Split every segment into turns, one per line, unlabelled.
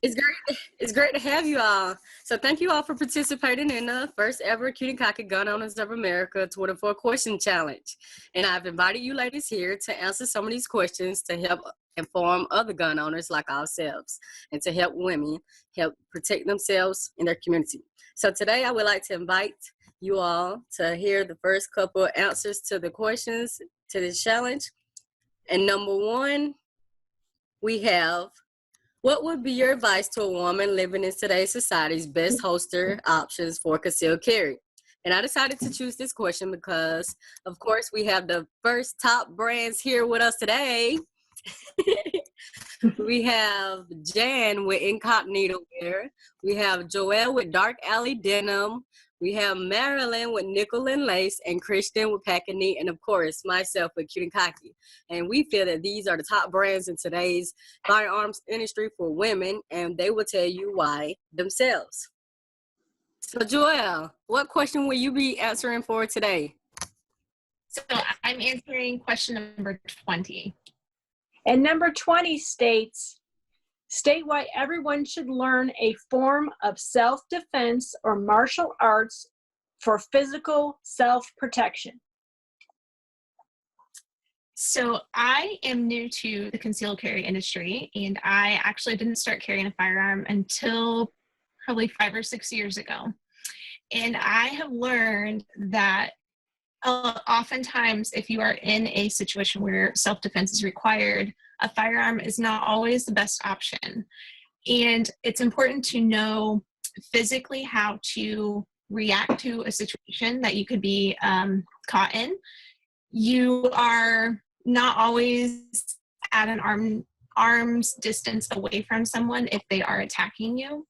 It's great to have you all. So thank you all for participating in the first ever Cutie Cocky Gun Owners of America 24 question challenge. And I've invited you ladies here to answer some of these questions to help inform other gun owners like ourselves and to help women help protect themselves in their community. So today I would like to invite you all to hear the first couple of answers to the questions to this challenge. And number one, we have, what would be your advice to a woman living in today's society's best holster options for concealed carry? And I decided to choose this question because, of course, we have the first top brands here with us today. We have Jan with Incognito wear. We have Joelle with Dark Alley Denim. We have Marilyn with Nickel and Lace, and Christian with Packin, and of course myself with Cute and Cocky. And we feel that these are the top brands in today's firearms industry for women, and they will tell you why themselves. So Joelle, what question will you be answering for today?
So I'm answering question number 20.
And number 20 states, state why everyone should learn a form of self-defense or martial arts for physical self-protection.
So I am new to the concealed carry industry, and I actually didn't start carrying a firearm until probably 5 or 6 years ago. And I have learned that oftentimes if you are in a situation where self-defense is required, a firearm is not always the best option. And it's important to know physically how to react to a situation that you could be caught in. You are not always at an arm's distance away from someone if they are attacking you.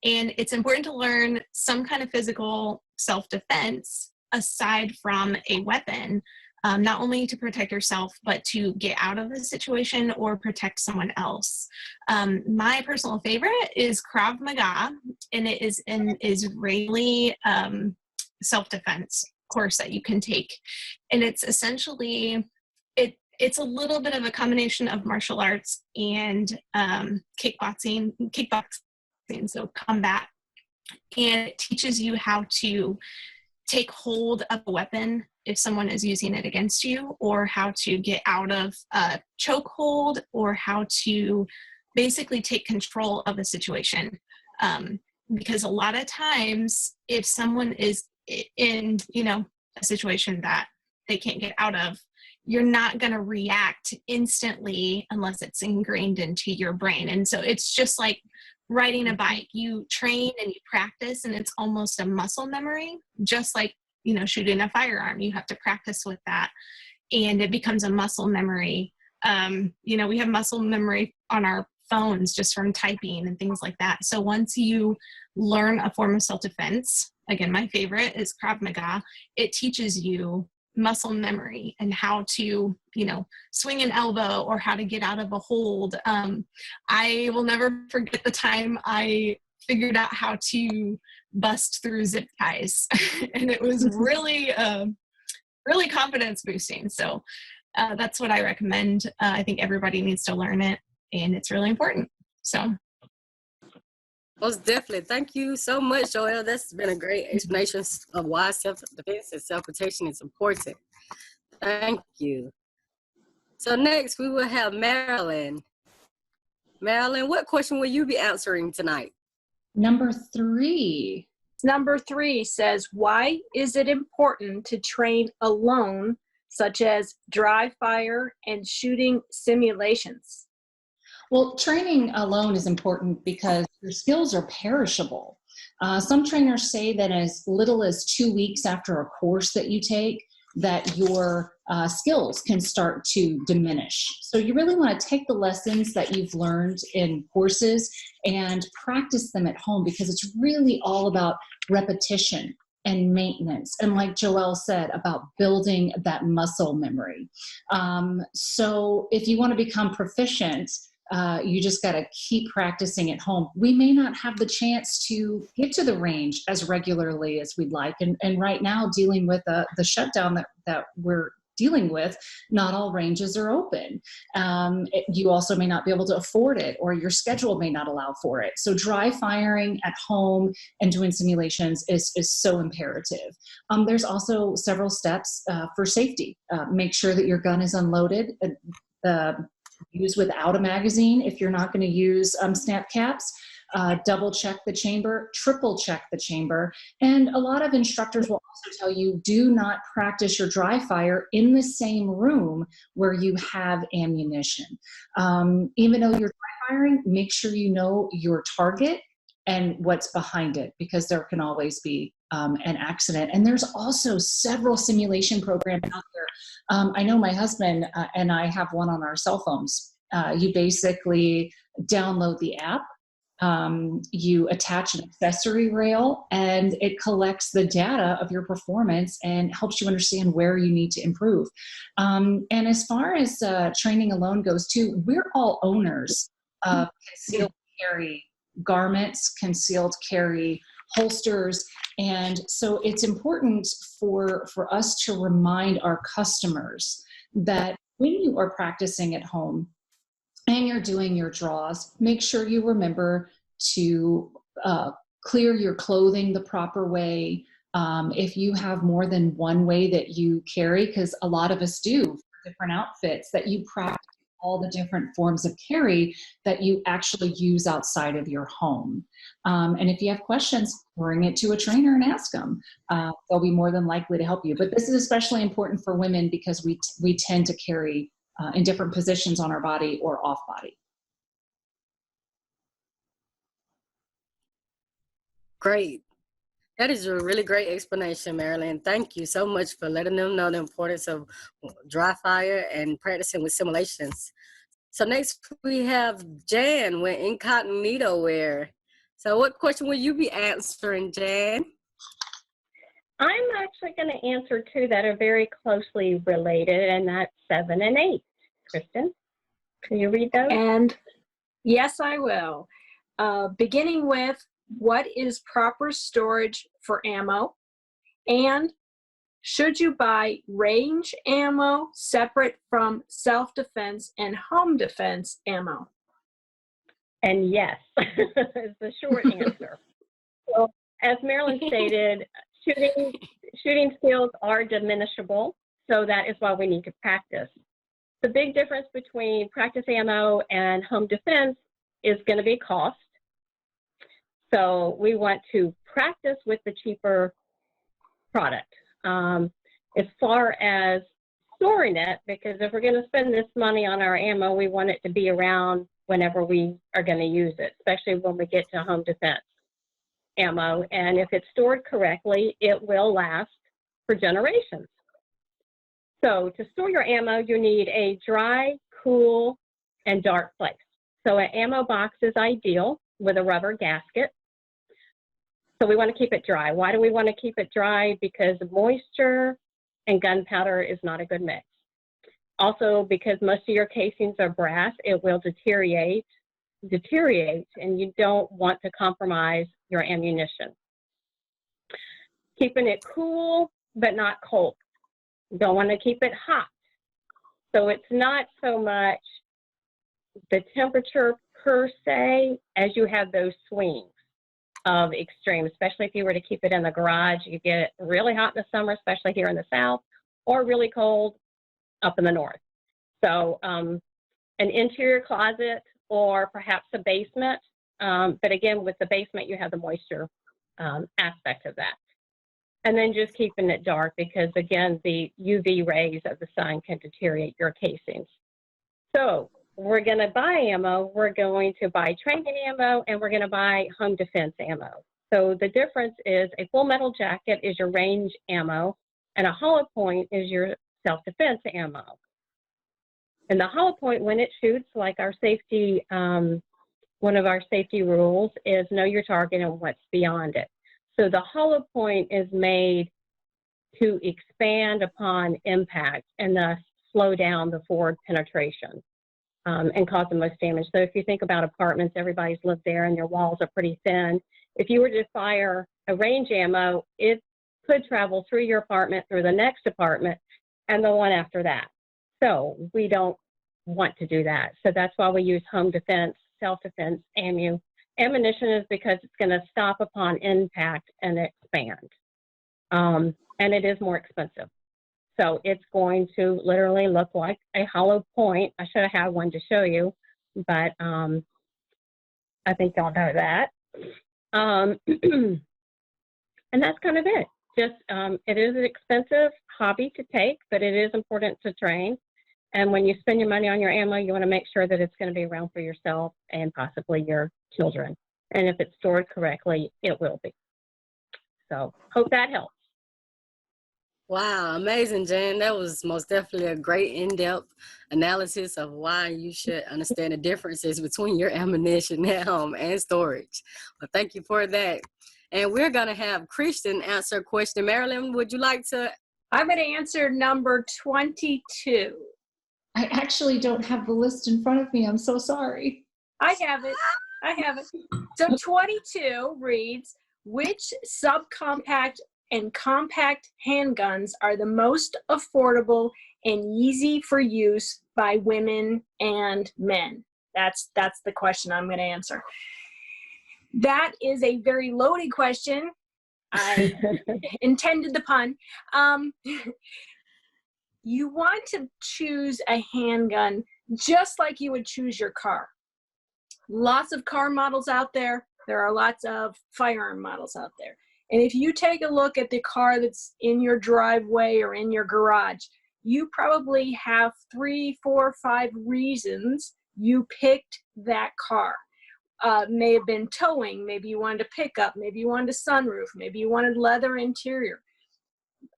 And it's important to learn some kind of physical self-defense aside from a weapon, not only to protect yourself, but to get out of the situation or protect someone else. My personal favorite is Krav Maga, and it is an Israeli self-defense course that you can take. And it's essentially, it's a little bit of a combination of martial arts and kickboxing, so combat. And it teaches you how to take hold of a weapon if someone is using it against you, or how to get out of a chokehold, or how to basically take control of a situation. Because a lot of times if someone is in, a situation that they can't get out of, you're not going to react instantly unless it's ingrained into your brain. And so it's just like riding a bike. You train and you practice, and it's almost a muscle memory, just like, shooting a firearm. You have to practice with that, and it becomes a muscle memory. We have muscle memory on our phones just from typing and things like that. So once you learn a form of self-defense, again, my favorite is Krav Maga, it teaches you muscle memory and how to, swing an elbow or how to get out of a hold. I will never forget the time I figured out how to bust through zip ties. And it was really, really confidence boosting. So that's what I recommend. I think everybody needs to learn it, and it's really important. So.
Most definitely. Thank you so much, Joelle. That's been a great explanation of why self-defense and self-protection is important. Thank you. So next we will have Marilyn. Marilyn, what question will you be answering tonight?
Number 3.
Number 3 says, why is it important to train alone, such as dry fire and shooting simulations?
Well, training alone is important because your skills are perishable. Some trainers say that as little as 2 weeks after a course that you take, that your skills can start to diminish. So you really want to take the lessons that you've learned in courses and practice them at home, because it's really all about repetition and maintenance. And like Joelle said, about building that muscle memory. So if you want to become proficient, you just got to keep practicing at home. We may not have the chance to get to the range as regularly as we'd like. And right now, dealing with the shutdown that we're dealing with, not all ranges are open. You also may not be able to afford it, or your schedule may not allow for it. So dry firing at home and doing simulations is so imperative. There's also several steps for safety. Make sure that your gun is unloaded. Use without a magazine if you're not going to use snap caps. Double check the chamber, triple check the chamber. And a lot of instructors will also tell you, do not practice your dry fire in the same room where you have ammunition. Even though you're dry firing, make sure you know your target and what's behind it, because there can always be an accident. And there's also several simulation programs out there. I know my husband and I have one on our cell phones. You basically download the app. You attach an accessory rail, and it collects the data of your performance and helps you understand where you need to improve. And as far as training alone goes too, we're all owners of concealed carry garments, concealed carry holsters. And so it's important for us to remind our customers that when you are practicing at home and you're doing your draws, make sure you remember to clear your clothing the proper way. If you have more than one way that you carry, because a lot of us do for different outfits, that you practice all the different forms of carry that you actually use outside of your home. And if you have questions, bring it to a trainer and ask them. They'll be more than likely to help you. But this is especially important for women because we tend to carry in different positions on our body or off body.
Great. That is a really great explanation, Marilyn. Thank you so much for letting them know the importance of dry fire and practicing with simulations. So next we have Jan with Incognito wear. So what question will you be answering, Jan?
I'm actually going to answer two that are very closely related, and that's 7 and 8. Kristen, can you read those?
And yes, I will. Beginning with, what is proper storage for ammo? And should you buy range ammo separate from self-defense and home defense ammo?
And yes, is the short answer. So, as Marilyn stated, shooting skills are diminishable, so that is why we need to practice. The big difference between practice ammo and home defense is going to be cost. So we want to practice with the cheaper product. As far as storing it, because if we're going to spend this money on our ammo, we want it to be around whenever we are going to use it, especially when we get to home defense ammo. And if it's stored correctly, it will last for generations. So to store your ammo, you need a dry, cool, and dark place. So an ammo box is ideal with a rubber gasket. So we want to keep it dry. Why do we want to keep it dry? Because moisture and gunpowder is not a good mix. Also, because most of your casings are brass, it will deteriorate, and you don't want to compromise your ammunition. Keeping it cool, but not cold. Don't want to keep it hot. So it's not so much the temperature per se as you have those swings of extreme, especially if you were to keep it in the garage. You get it really hot in the summer, especially here in the South, or really cold up in the North. So an interior closet or perhaps a basement. But again, with the basement, you have the moisture aspect of that. And then just keeping it dark because, again, the UV rays of the sun can deteriorate your casings. So we're going to buy ammo, we're going to buy training ammo, and we're going to buy home defense ammo. So the difference is a full metal jacket is your range ammo, and a hollow point is your self-defense ammo. And the hollow point, when it shoots, like our safety, one of our safety rules is know your target and what's beyond it. So the hollow point is made to expand upon impact and thus slow down the forward penetration and cause the most damage. So if you think about apartments, everybody's lived there and your walls are pretty thin. If you were to fire a range ammo, it could travel through your apartment, through the next apartment, and the one after that. So we don't want to do that. So that's why we use home defense, self-defense, ammunition is because it's going to stop upon impact and expand. And it is more expensive. So it's going to literally look like a hollow point. I should have had one to show you, but I think y'all know that. And that's kind of it. Just, it is an expensive hobby to take, but it is important to train. And when you spend your money on your ammo, you want to make sure that it's going to be around for yourself and possibly your children. And if it's stored correctly, it will be. So hope that helps.
Wow, amazing, Jen. That was most definitely a great in-depth analysis of why you should understand the differences between your ammunition at home and storage. Well, thank you for that. And we're going to have Christian answer a question. Marilyn, would you like to?
I'm going to answer number 22.
I actually don't have the list in front of me. I'm so sorry.
I have it. So 22 reads, which subcompact and compact handguns are the most affordable and easy for use by women and men? That's the question I'm going to answer. That is a very loaded question. I intended the pun. You want to choose a handgun just like you would choose your car. Lots of car models out there. There are lots of firearm models out there. And if you take a look at the car that's in your driveway or in your garage, you probably have 3, 4, 5 reasons you picked that car. May have been towing, maybe you wanted a pickup, maybe you wanted a sunroof, maybe you wanted leather interior.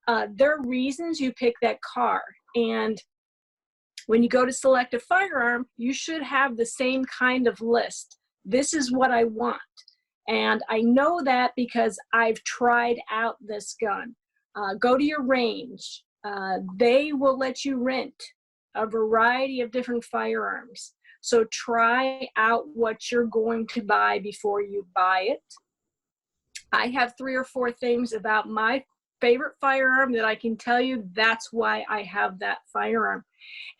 There are reasons you pick that car. And when you go to select a firearm, you should have the same kind of list. This is what I want. And I know that because I've tried out this gun. Go to your range. They will let you rent a variety of different firearms. So try out what you're going to buy before you buy it. I have 3 or 4 things about my favorite firearm that I can tell you that's why I have that firearm.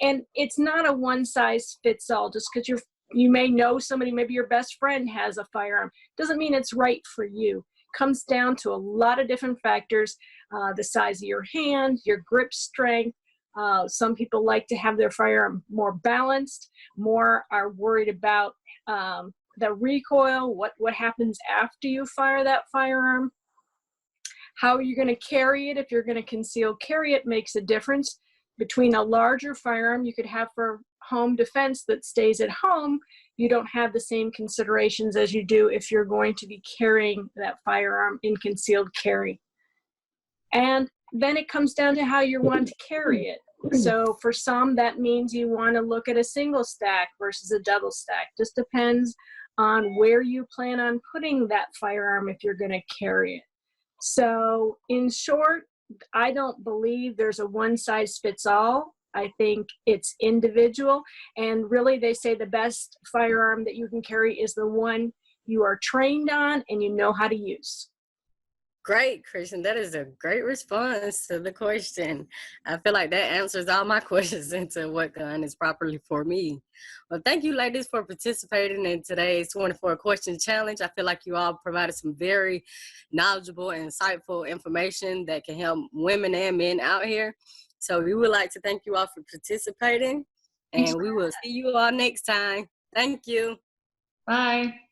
And it's not a one-size-fits-all. Just because you may know somebody, maybe your best friend has a firearm, doesn't mean it's right for you. It comes down to a lot of different factors, the size of your hand, your grip strength. Some people like to have their firearm more balanced, more are worried about the recoil, what happens after you fire that firearm. How are you going to carry it? If you're going to conceal carry it, makes a difference between a larger firearm you could have for home defense that stays at home. You don't have the same considerations as you do if you're going to be carrying that firearm in concealed carry. And then it comes down to how you want to carry it. So for some, that means you want to look at a single stack versus a double stack. Just depends on where you plan on putting that firearm if you're going to carry it. So in short, I don't believe there's a one-size-fits-all. I think it's individual. And really, they say the best firearm that you can carry is the one you are trained on and you know how to use.
Great, Christian. That is a great response to the question. I feel like that answers all my questions into what gun is properly for me. Well, thank you, ladies, for participating in today's 24 question challenge. I feel like you all provided some very knowledgeable and insightful information that can help women and men out here. So we would like to thank you all for participating, and we will see you all next time. Thank you.
Bye.